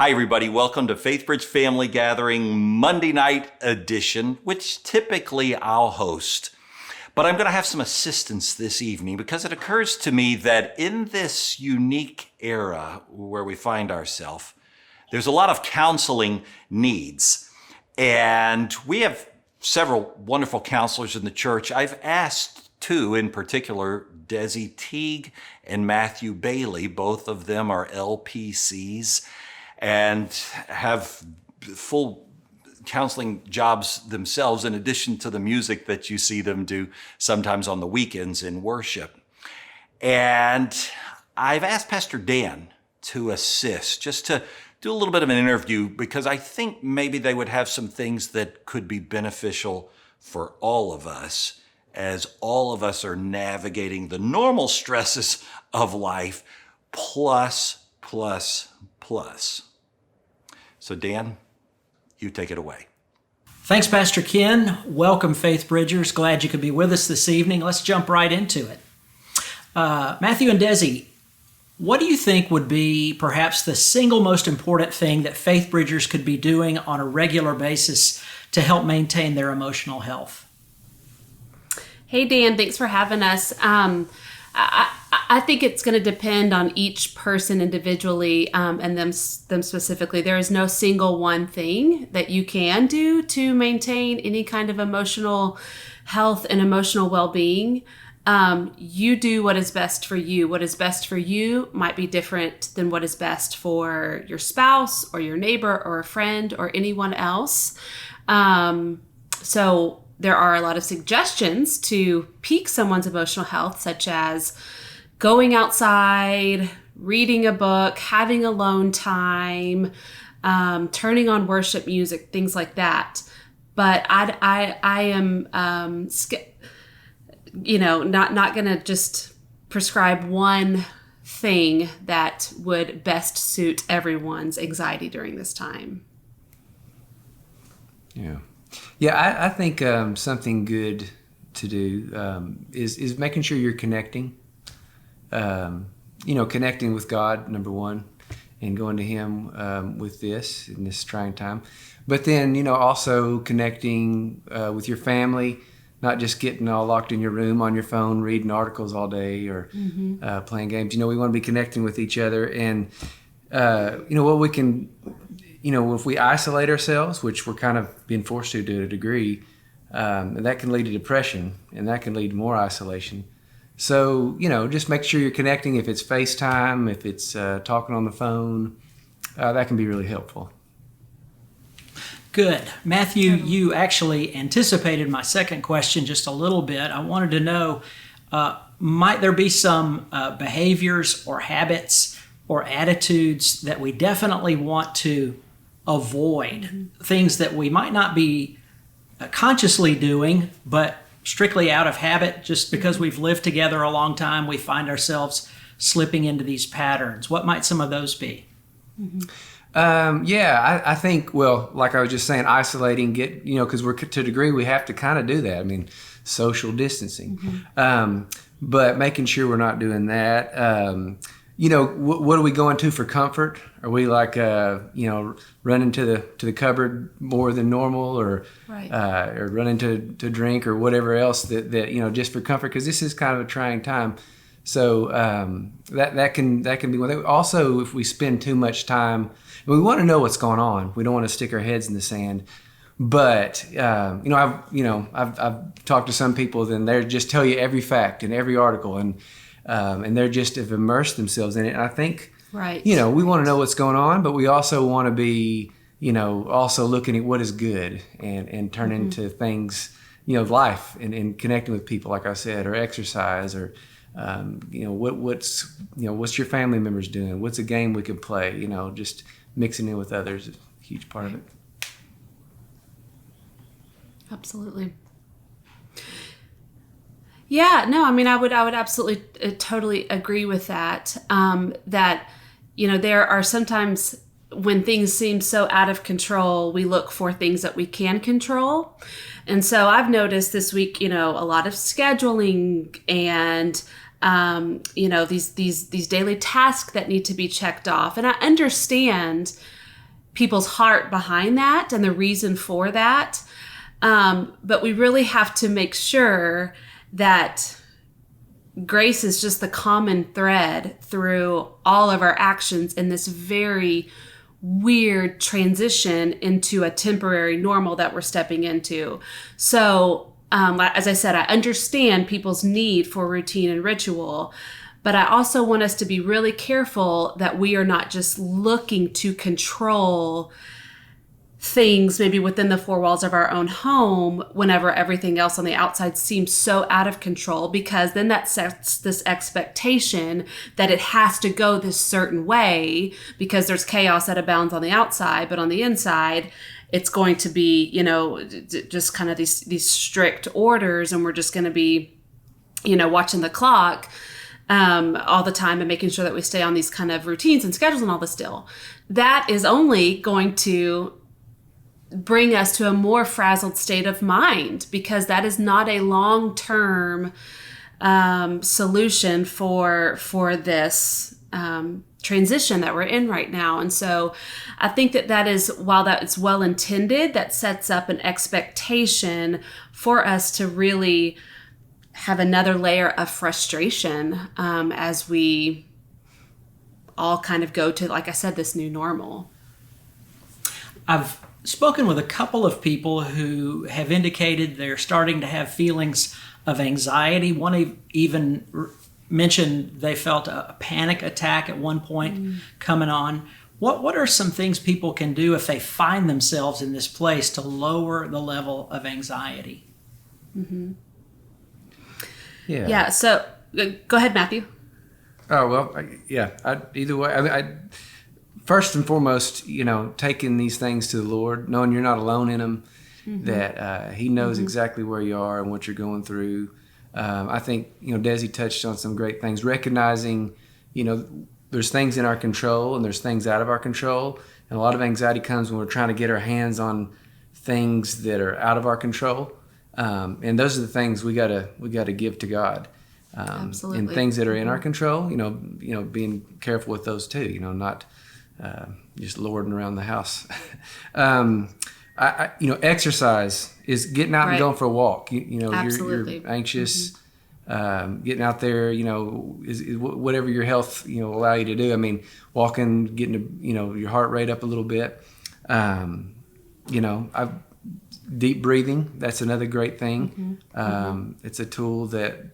Hi, everybody. Welcome to Faithbridge Family Gathering Monday night edition, which typically I'll host. But I'm going to have some assistance this evening because it occurs to me that in this unique era where we find ourselves, there's a lot of counseling needs. And we have several wonderful counselors in the church. I've asked two in particular, Desi Teague and Matthew Bailey. Both of them are LPCs and have full counseling jobs themselves, in addition to the music that you see them do sometimes on the weekends in worship. And I've asked Pastor Dan to assist, just to do a little bit of an interview, because I think maybe they would have some things that could be beneficial for all of us, as all of us are navigating the normal stresses of life, plus. So Dan, you take it away. Thanks, Pastor Ken. Welcome, Faith Bridgers. Glad you could be with us this evening. Let's jump right into it. Matthew and Desi, what do you think would be perhaps the single most important thing that Faith Bridgers could be doing on a regular basis to help maintain their emotional health? Hey, Dan, thanks for having us. I think it's going to depend on each person individually and them specifically. There is no single one thing that you can do to maintain any kind of emotional health and emotional well-being. You do what is best for you. What is best for you might be different than what is best for your spouse or your neighbor or a friend or anyone else. So there are a lot of suggestions to peak someone's emotional health, such as going outside, reading a book, having alone time, turning on worship music, things like that. But I am, not going to just prescribe one thing that would best suit everyone's anxiety during this time. Yeah, I think something good to do is making sure you're connecting. Connecting with God, number one, and going to Him with this in this trying time. But then, also connecting with your family, not just getting all locked in your room on your phone, reading articles all day or playing games. We want to be connecting with each other. And, what we can, if we isolate ourselves, which we're kind of being forced to a degree, that can lead to depression, and that can lead to more isolation. So, just make sure you're connecting. If it's FaceTime, if it's talking on the phone, that can be really helpful. Good. Matthew, you actually anticipated my second question just a little bit. I wanted to know, might there be some behaviors or habits or attitudes that we definitely want to avoid, things that we might not be consciously doing, but strictly out of habit, just because we've lived together a long time, we find ourselves slipping into these patterns? What might some of those be? I think, like I was just saying, isolating, because we're to a degree we have to kind of do that. I mean, social distancing. But making sure we're not doing that. What are we going to for comfort? Are we like, running to the cupboard more than normal, or running to drink or whatever else that just for comfort? Because this is kind of a trying time. So that can be one thing. Also, if we spend too much time, we want to know what's going on. We don't want to stick our heads in the sand. But I've talked to some people, and they just tell you every fact in every article, and they're just have immersed themselves in it. And I think, we want to know what's going on, but we also want to be, also looking at what is good and turn into things, life and connecting with people, like I said, or exercise, or, what's your family members doing? What's a game we could play? Just mixing in with others is a huge part of it. Absolutely. Yeah, no, I mean, I would absolutely totally agree with that. That, there are sometimes when things seem so out of control, we look for things that we can control. And so I've noticed this week, a lot of scheduling and, these daily tasks that need to be checked off. And I understand people's heart behind that and the reason for that. But we really have to make sure that grace is just the common thread through all of our actions in this very weird transition into a temporary normal that we're stepping into. So, as I said, I understand people's need for routine and ritual, but I also want us to be really careful that we are not just looking to control things maybe within the four walls of our own home whenever everything else on the outside seems so out of control, because then that sets this expectation that it has to go this certain way because there's chaos that abounds on the outside, but on the inside it's going to be, just kind of these strict orders, and we're just going to be, watching the clock all the time and making sure that we stay on these kind of routines and schedules and all this still. That is only going to bring us to a more frazzled state of mind, because that is not a long-term solution for this transition that we're in right now. And so I think that is, while that it's well intended, that sets up an expectation for us to really have another layer of frustration as we all kind of go to, like I said, this new normal. I've spoken with a couple of people who have indicated they're starting to have feelings of anxiety. One even mentioned they felt a panic attack at one point coming on. What are some things people can do if they find themselves in this place to lower the level of anxiety? Mm-hmm. Yeah. So go ahead, Matthew. Oh, well, either way, first and foremost, taking these things to the Lord, knowing you're not alone in them, that He knows exactly where you are and what you're going through. I think, Desi touched on some great things, recognizing, there's things in our control and there's things out of our control. And a lot of anxiety comes when we're trying to get our hands on things that are out of our control. And those are the things we gotta give to God. Absolutely. And things that are in our control, being careful with those too, not just lording around the house. Exercise is getting out and going for a walk. Absolutely. You're anxious, getting out there, is whatever your health, allow you to do. I mean, walking, getting, your heart rate up a little bit. Deep breathing, that's another great thing. It's a tool that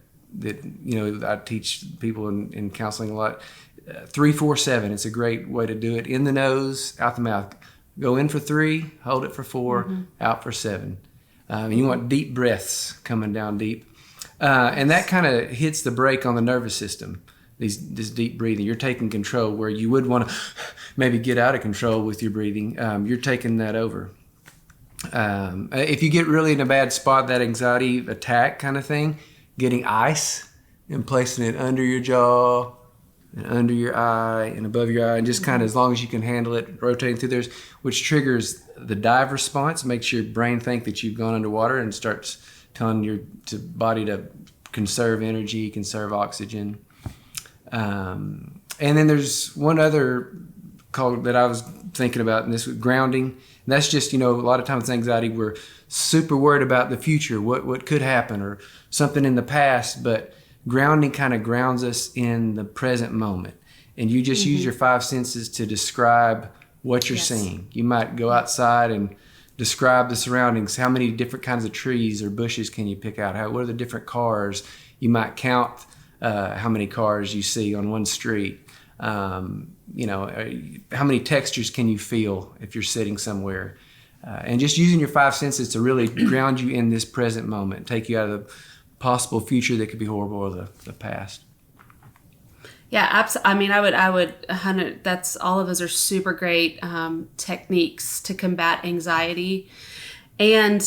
I teach people in counseling a lot. 3-4-7, it's a great way to do it. In the nose, out the mouth. Go in for 3, hold it for 4, out for 7. And you want deep breaths coming down deep. And that kind of hits the brake on the nervous system, this deep breathing. You're taking control where you would want to maybe get out of control with your breathing. You're taking that over. If you get really in a bad spot, that anxiety attack kind of thing, getting ice and placing it under your jaw and under your eye and above your eye, and just kind of, as long as you can handle it, rotating through there, which triggers the dive response, makes your brain think that you've gone underwater and starts telling your body to conserve energy, conserve oxygen. And then there's one other call that I was thinking about, and this was grounding. And that's just, a lot of times anxiety, we're super worried about the future, what could happen, or something in the past, but grounding kind of grounds us in the present moment. And you just use your 5 senses to describe what you're seeing. You might go outside and describe the surroundings. How many different kinds of trees or bushes can you pick out? What are the different cars? You might count how many cars you see on one street. How many textures can you feel if you're sitting somewhere? And just using your 5 senses to really ground you in this present moment, take you out of the possible future that could be horrible, or the past. Yeah, absolutely. I would 100. That's, all of those are super great techniques to combat anxiety. And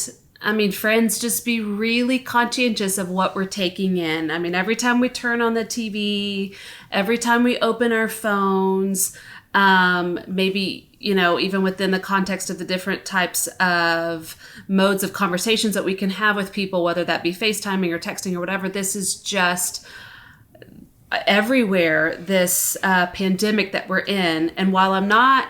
friends, just be really conscientious of what we're taking in. Every time we turn on the TV, every time we open our phones, maybe, even within the context of the different types of modes of conversations that we can have with people, whether that be FaceTiming or texting or whatever, this is just everywhere, this pandemic that we're in. And while I'm not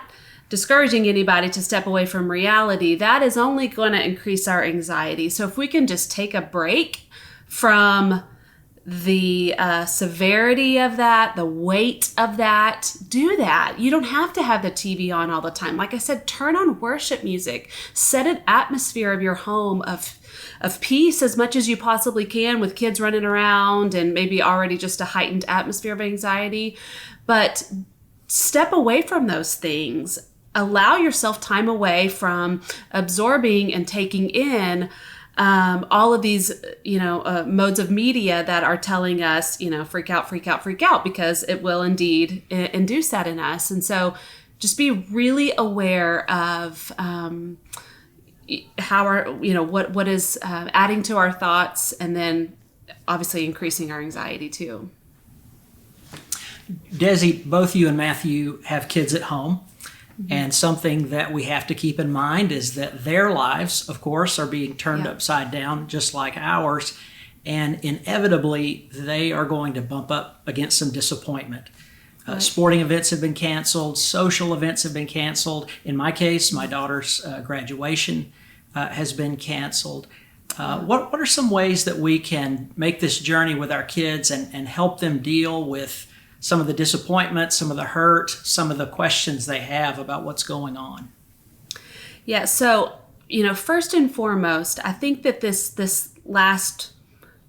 discouraging anybody to step away from reality, that is only going to increase our anxiety. So if we can just take a break from the severity of that, the weight of that, do that. You don't have to have the TV on all the time. Like I said, turn on worship music. Set an atmosphere of your home of peace as much as you possibly can, with kids running around and maybe already just a heightened atmosphere of anxiety. But step away from those things. Allow yourself time away from absorbing and taking in all of these, modes of media that are telling us, freak out, freak out, freak out, because it will indeed induce that in us. And so just be really aware of how what is adding to our thoughts, and then obviously increasing our anxiety too. Desi, both you and Matthew have kids at home. And something that we have to keep in mind is that their lives, of course, are being turned upside down just like ours. And inevitably, they are going to bump up against some disappointment. Sporting events have been canceled. Social events have been canceled. In my case, my daughter's graduation has been canceled. What are some ways that we can make this journey with our kids and help them deal with some of the disappointment, some of the hurt, some of the questions they have about what's going on? Yeah, so, first and foremost, I think that this last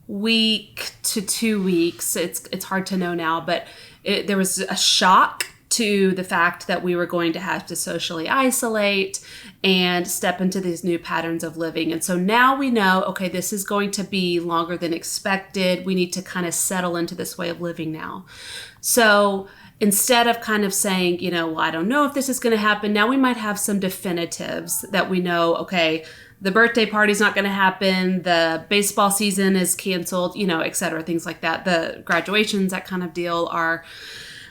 week to 2 weeks, it's hard to know now, but there was a shock to the fact that we were going to have to socially isolate and step into these new patterns of living. And so now we know, okay, this is going to be longer than expected. We need to kind of settle into this way of living now. So instead of kind of saying, well, I don't know if this is going to happen, now we might have some definitives that we know, okay, the birthday party's not going to happen, the baseball season is canceled, et cetera, things like that. The graduations, that kind of deal, are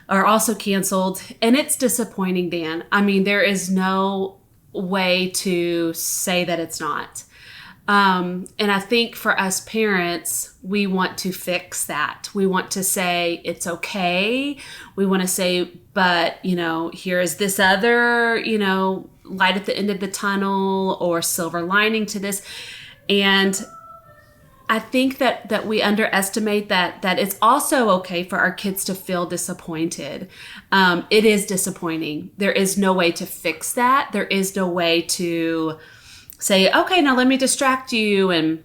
also canceled. And it's disappointing, Dan. I mean, there is no way to say that it's not. And I think for us parents, we want to fix that. We want to say it's okay. We want to say, but, here is this other, light at the end of the tunnel or silver lining to this. And I think that we underestimate that it's also okay for our kids to feel disappointed. It is disappointing. There is no way to fix that. There is no way to say, okay, now let me distract you and,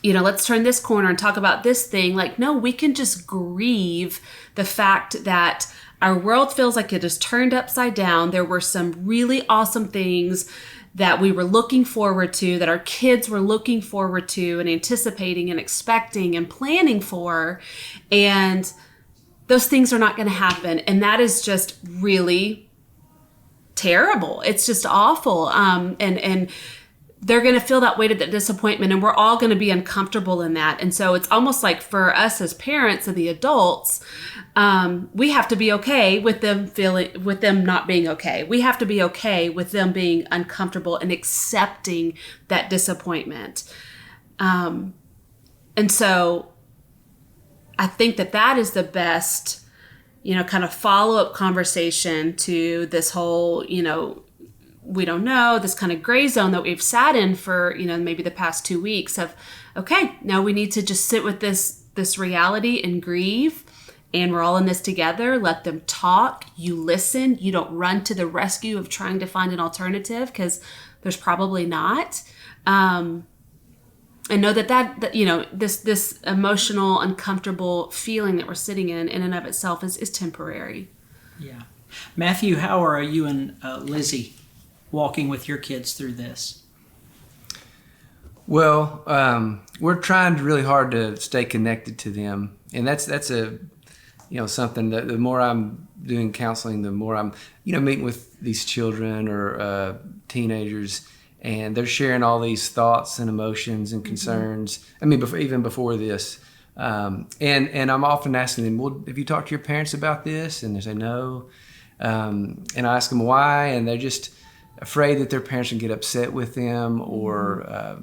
let's turn this corner and talk about this thing. Like, no, we can just grieve the fact that our world feels like it is turned upside down. There were some really awesome things that we were looking forward to, that our kids were looking forward to and anticipating and expecting and planning for. And those things are not going to happen. And that is just really terrible. It's just awful. And they're going to feel that weight of that disappointment, and we're all going to be uncomfortable in that. And so it's almost like for us as parents and the adults, we have to be okay with them not being okay. We have to be okay with them being uncomfortable and accepting that disappointment. And so I think that is the best, kind of follow-up conversation to this whole, we don't know, this kind of gray zone that we've sat in for, maybe the past 2 weeks of, okay, now we need to just sit with this reality and grieve, and we're all in this together. Let them talk. You listen. You don't run to the rescue of trying to find an alternative, because there's probably not. And know that this emotional, uncomfortable feeling that we're sitting in and of itself is temporary. Yeah. Matthew, how are you and Lizzie walking with your kids through this? Well, we're trying really hard to stay connected to them, and that's a something that the more I'm doing counseling, the more I'm meeting with these children or teenagers, and they're sharing all these thoughts and emotions and concerns. Mm-hmm. I mean, even before this, and I'm often asking them, well, have you talked to your parents about this? And they say no, and I ask them why, and they're just afraid that their parents will get upset with them, or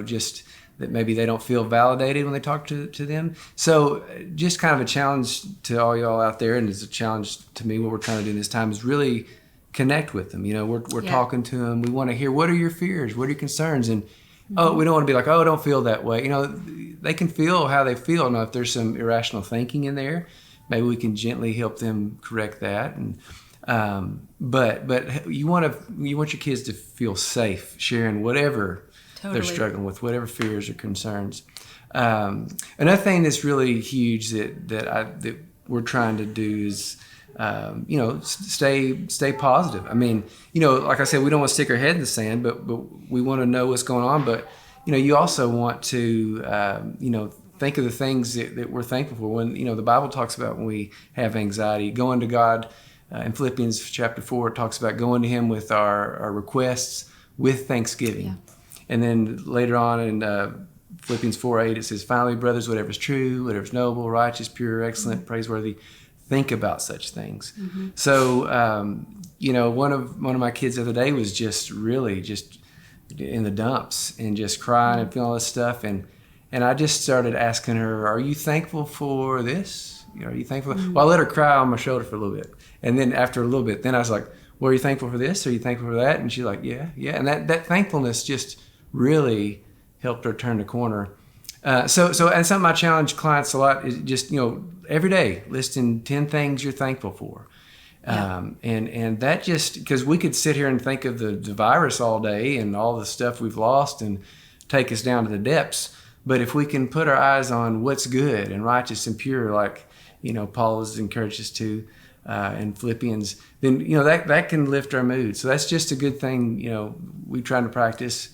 just that maybe they don't feel validated when they talk to them. So just kind of a challenge to all y'all out there, and it's a challenge to me. What we're trying to do this time is really connect with them. We're Yeah. talking to them. We want to hear, what are your fears? What are your concerns? And oh, we don't want to be like, oh, don't feel that way. They can feel how they feel. Now, if there's some irrational thinking in there, maybe we can gently help them correct that. And but you want your kids to feel safe sharing whatever Totally. they're struggling with, whatever fears or concerns. Another thing that's really huge that we're trying to do is stay positive. I mean, like I said, we don't want to stick our head in the sand, but we want to know what's going on. But you also want to think of the things that we're thankful for. When the Bible talks about when we have anxiety, going to God. In Philippians chapter 4, it talks about going to Him with our requests with thanksgiving. Yeah. And then later on in Philippians 4:8, it says, finally, brothers, whatever is true, whatever is noble, righteous, pure, excellent, praiseworthy, think about such things. So, one of my kids the other day was just really just in the dumps and just crying and feeling all this stuff. And I just started asking her, are you thankful for this? Are you thankful? Well, I let her cry on my shoulder for a little bit. And then after a little bit, then I was like, well, are you thankful for this? Are you thankful for that? And she's like, yeah. And that thankfulness just really helped her turn the corner. And something I challenge clients a lot is just, every day listing 10 things you're thankful for. Yeah. And that just, because we could sit here and think of the virus all day and all the stuff we've lost and take us down to the depths. But if we can put our eyes on what's good and righteous and pure, like, Paul has encouraged us to in Philippians, then, that can lift our mood. So that's just a good thing, we try to practice.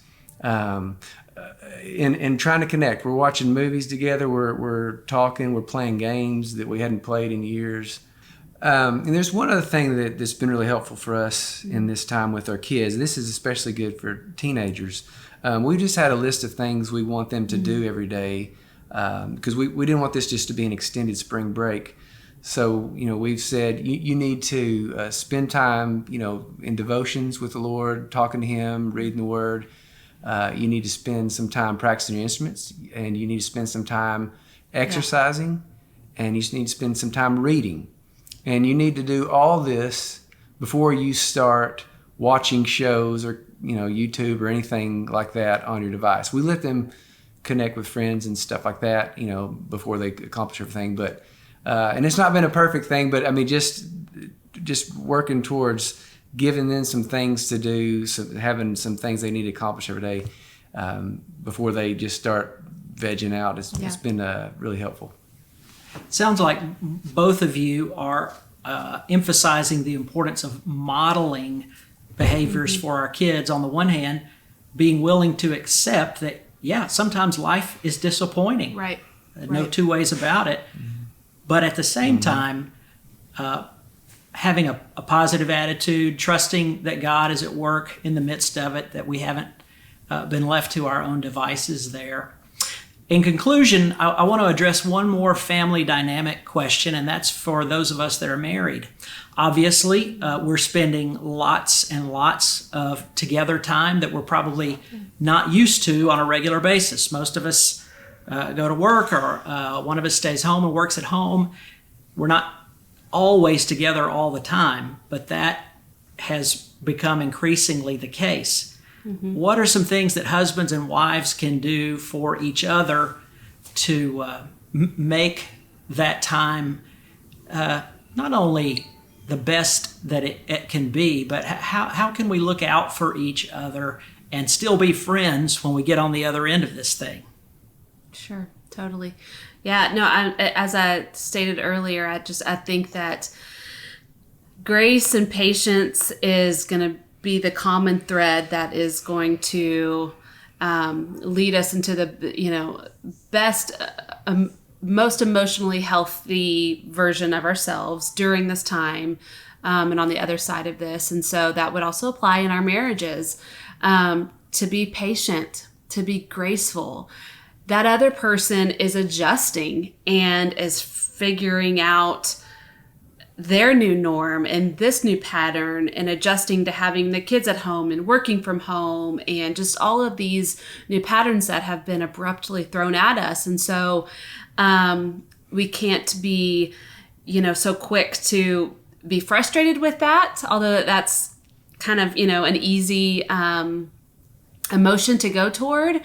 In trying to connect. We're watching movies together. We're talking. We're playing games that we hadn't played in years. And there's one other thing that's been really helpful for us in this time with our kids. This is especially good for teenagers. We just had a list of things we want them to do every day because we didn't want this just to be an extended spring break. So, we've said you need to spend time, in devotions with the Lord, talking to Him, reading the Word. You need to spend some time practicing your instruments, and you need to spend some time exercising, and you need to spend some time reading. And you need to do all this before you start watching shows or, YouTube or anything like that on your device. We let them connect with friends and stuff like that, before they accomplish everything. But and it's not been a perfect thing, but I mean, just working towards giving them some things to do, having some things they need to accomplish every day before they just start vegging out. It's been really helpful. Sounds like both of you are emphasizing the importance of modeling behaviors for our kids. On the one hand, being willing to accept that, sometimes life is disappointing. Right. No two ways about it. But at the same time, having a positive attitude, trusting that God is at work in the midst of it, that we haven't been left to our own devices there. In conclusion, I want to address one more family dynamic question, and that's for those of us that are married. Obviously, we're spending lots and lots of together time that we're probably not used to on a regular basis. Most of us go to work, or one of us stays home and works at home. We're not always together all the time, but that has become increasingly the case. What are some things that husbands and wives can do for each other to make that time not only the best that it can be, but how can we look out for each other and still be friends when we get on the other end of this thing? Sure, totally. Yeah, no, as I stated earlier, I think that grace and patience is going to be the common thread that is going to lead us into the best, most emotionally healthy version of ourselves during this time, and on the other side of this. And so that would also apply in our marriages, to be patient, to be graceful. That other person is adjusting and is figuring out their new norm and this new pattern, and adjusting to having the kids at home and working from home, and just all of these new patterns that have been abruptly thrown at us. And so we can't be, so quick to be frustrated with that, although that's kind of, an easy emotion to go toward.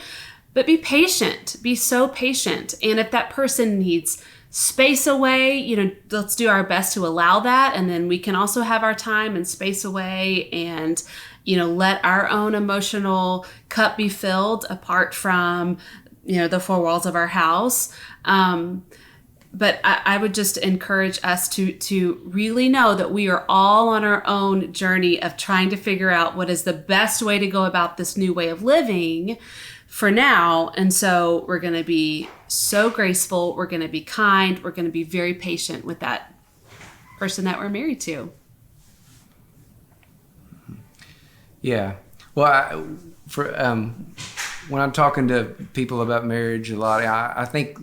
But be patient, be so patient. And if that person needs space away, let's do our best to allow that. And then we can also have our time and space away and, let our own emotional cup be filled apart from, the four walls of our house. But I would just encourage us to really know that we are all on our own journey of trying to figure out what is the best way to go about this new way of living for now. And so we're going to be so graceful. We're going to be kind. We're going to be very patient with that person that we're married to. Yeah. Well, when I'm talking to people about marriage a lot, I think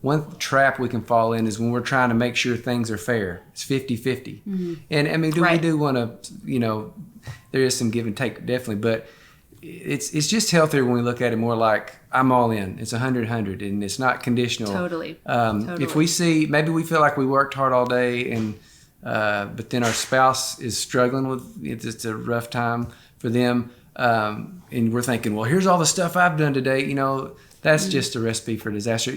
one trap we can fall in is when we're trying to make sure things are fair. It's 50-50. Mm-hmm. And I mean, we do want to, there is some give and take, definitely, but it's just healthier when we look at it more like I'm all in. It's 100-100, and it's not conditional. Totally. If we see, maybe we feel like we worked hard all day, and but then our spouse is struggling with it's a rough time for them, and we're thinking, well, here's all the stuff I've done today. That's just a recipe for disaster.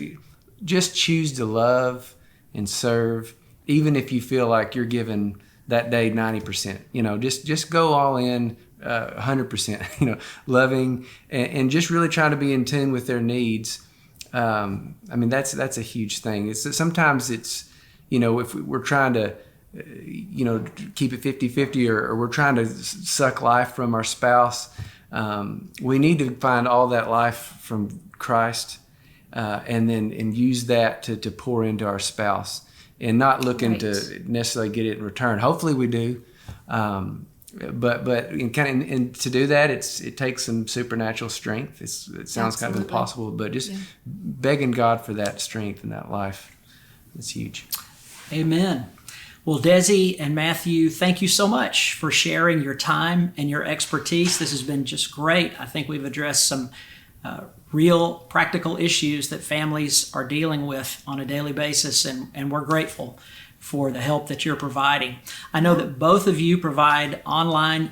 Just choose to love and serve, even if you feel like you're giving that day 90%. Just go all in. 100%, loving and just really trying to be in tune with their needs. That's a huge thing. Sometimes it's, if we're trying to, keep it 50-50 or we're trying to suck life from our spouse, we need to find all that life from Christ and use that to pour into our spouse and not looking to necessarily get it in return. Hopefully we do. But and to do that, it takes some supernatural strength. It sounds kind of impossible, but just begging God for that strength and that life is huge. Amen. Well, Desi and Matthew, thank you so much for sharing your time and your expertise. This has been just great. I think we've addressed some real practical issues that families are dealing with on a daily basis, and we're grateful for the help that you're providing. I know that both of you provide online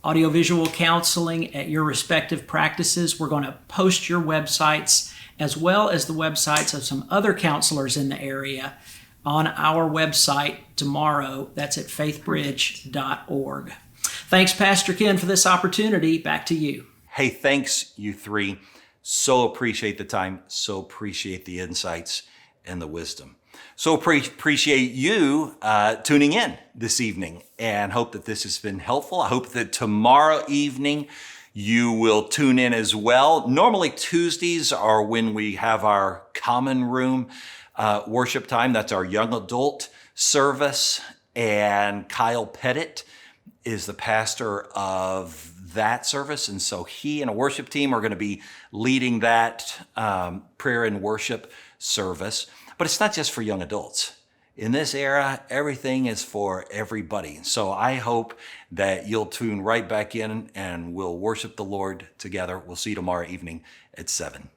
audiovisual counseling at your respective practices. We're going to post your websites as well as the websites of some other counselors in the area on our website tomorrow. That's at faithbridge.org. Thanks, Pastor Ken, for this opportunity. Back to you. Hey, thanks, you three. So appreciate the time. So appreciate the insights and the wisdom. So appreciate you tuning in this evening, and hope that this has been helpful. I hope that tomorrow evening you will tune in as well. Normally Tuesdays are when we have our common room worship time. That's our young adult service, and Kyle Pettit is the pastor of that service. And so he and a worship team are going to be leading that prayer and worship service. But it's not just for young adults. In this era, everything is for everybody. So I hope that you'll tune right back in and we'll worship the Lord together. We'll see you tomorrow evening at 7.